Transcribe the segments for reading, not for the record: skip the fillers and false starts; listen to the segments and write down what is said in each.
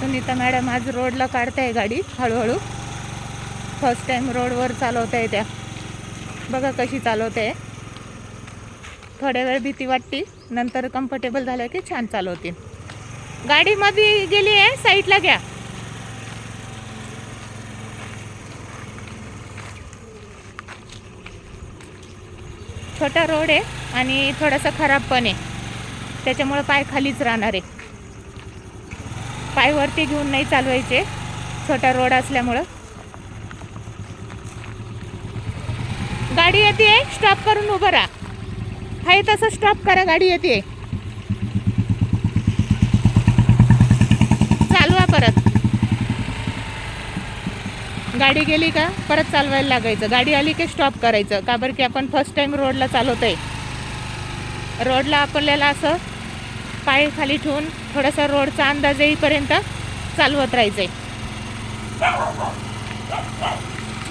Sunita madam आज रोडला काढताय गाडी हळूहळू. फर्स्ट टाइम रोडवर चालवताय त्या. बघा कशी चालवते. थोड्या वेळ भीती वाटते, नंतर कम्फर्टेबल झालं की छान चालवते. गाडीमध्ये गेली आहे, साईडला घ्या. छोटा रोड आहे आणि थोडासा खराब पण आहे, त्याच्यामुळे पाय खालीच राहणार आहे. पाय वरती घेऊन नाही चालवायचे, छोटा रोड असल्यामुळं. गाडी येते, स्टॉप करून उभं राहा. हाय तसं स्टॉप करा, गाडी येते. चालवा परत. गाडी गेली का परत चालवायला लागायचं. गाडी आली की स्टॉप करायचं. का बरं की आपण फर्स्ट टाइम रोडला चालवतोय. रोडला आपल्याला असं पाय खाली ठेवून थोडासा रोडचा अंदाज येईपर्यंत चालवत राहायचंय.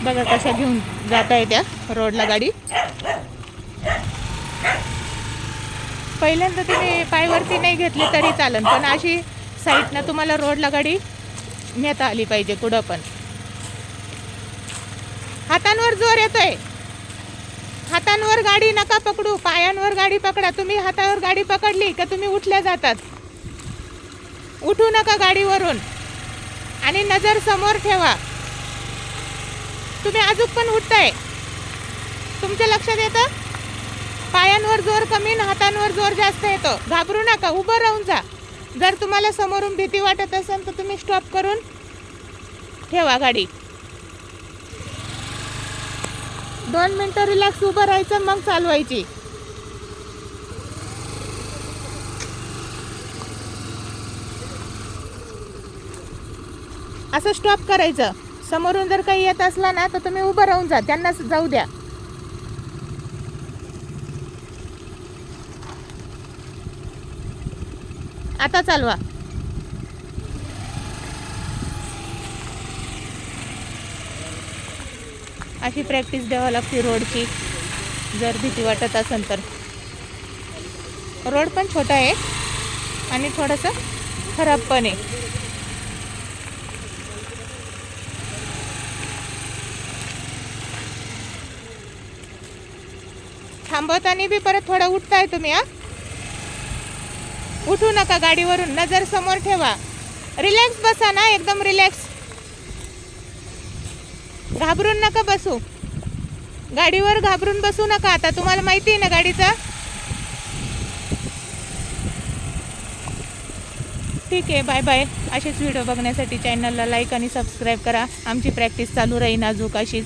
बघा कशा घेऊन जात आहे त्या रोडला गाडी. पहिल्यांदा तुम्ही पायवरती नाही घेतली तरी चालेल, पण अशी साईडनं तुम्हाला रोडला गाडी नेता आली पाहिजे. कुठं पण हातांवर जोर येतोय. हातांवर गाडी नका पकडू, पायांवर गाडी पकडा. तुम्ही हातावर गाडी पकडली का तुम्ही उठल्या जातात. उठू नका गाडीवरून आणि नजर समोर ठेवा. तुम्ही अजून पण उठताय, तुमच्या लक्षात येतं. पायांवर जोर कमी आणि हातांवर जोर जास्त येतो. घाबरू नका, उभं राहून जा. जर तुम्हाला समोरून भीती वाटत असेल तर तुम्ही स्टॉप करून ठेवा गाडी. 2 मिनटं रिलॅक्स उभं राहायचं, मग चालवायची. असं स्टॉप करायचं. समोरून जर काही येत असला ना तर तुम्ही उभं राहून जा, त्यांना जाऊ द्या. आता चालवा. अशी प्रॅक्टिस द्यावी लागते रोडची, जर भीती वाटत असेल तर. रोड पण छोटा आहे आणि थोडंसं खराब पण आहे. थांबवताना बी परत थोडं उठताय तुम्ही. उठू नका गाडीवरून, नजर समोर ठेवा. रिलॅक्स बसा ना, एकदम रिलॅक्स. घाबरून नका बसू. गाडीवर घाबरून बसू नका. आता तुम्हाला माहिती आहे ना गाडीचा. ठीक आहे, बाय बाय. असेच व्हिडिओ बघण्यासाठी चॅनलला लाईक आणि सबस्क्राईब करा. आमची प्रॅक्टिस चालू राहील अजून अशीच.